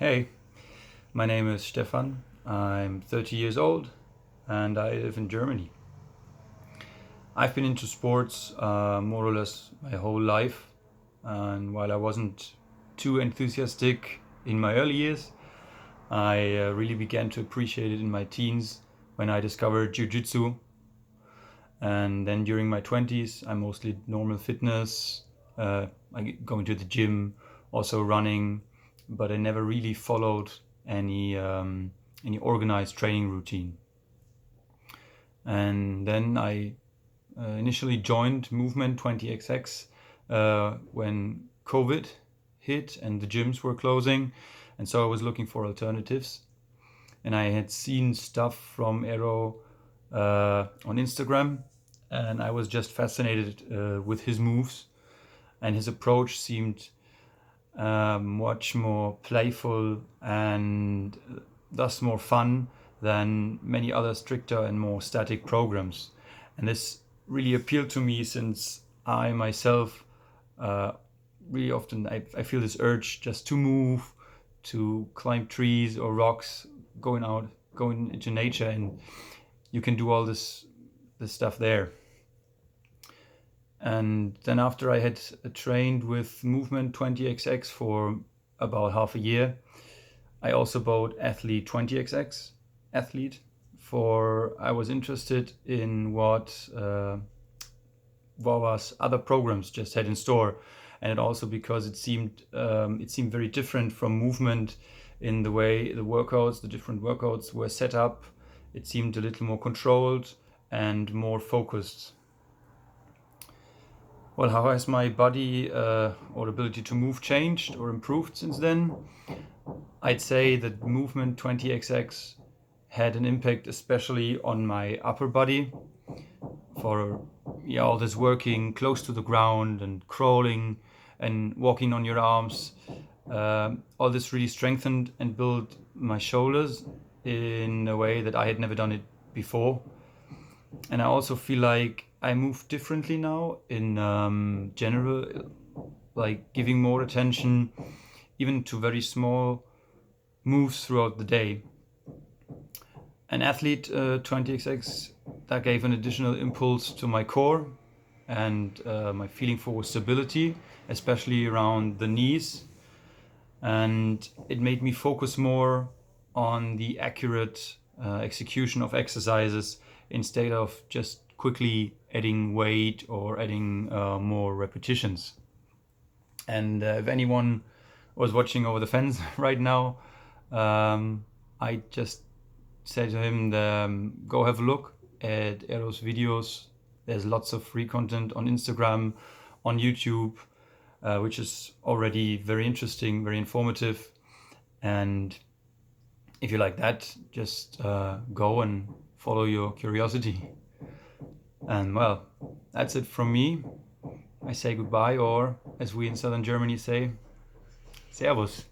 Hey, my name is Stefan. I'm 30 years old and I live in Germany. I've been into sports more or less my whole life, and while I wasn't too enthusiastic in my early years, I really began to appreciate it in my teens when I discovered Jiu-Jitsu. And then during my 20s, I mostly normal fitness, going to the gym, also running, but I never really followed any organized training routine. And then I initially joined Movement 20XX when COVID hit and the gyms were closing, and so I was looking for alternatives. And I had seen stuff from Aero on Instagram, and I was just fascinated with his moves, and his approach seemed much more playful and thus more fun than many other stricter and more static programs. And this really appealed to me since I myself really often I feel this urge just to move, to climb trees or rocks, going into nature, and you can do all this stuff there. And then after I had trained with Movement 20XX for about half a year, I also bought Athlete 20XX, Athlete, for I was interested in what Wawa's other programs just had in store, and also because it seemed very different from Movement in the way the different workouts were set up. It seemed a little more controlled and more focused. Well, how has my body or ability to move changed or improved since then? I'd say that Movement 20XX had an impact especially on my upper body for all this working close to the ground and crawling and walking on your arms. All this really strengthened and built my shoulders in a way that I had never done it before. And I also feel like I move differently now in general, like giving more attention even to very small moves throughout the day. An Athlete 20XX that gave an additional impulse to my core and my feeling for stability, especially around the knees. And it made me focus more on the accurate execution of exercises instead of just quickly adding weight or adding more repetitions. And if anyone was watching over the fence right now, I just said to him, go have a look at Eros videos. There's lots of free content on Instagram, on YouTube, which is already very interesting, very informative. And if you like that, just go and follow your curiosity. And well, that's it from me. I say goodbye, or as we in southern Germany say, Servus.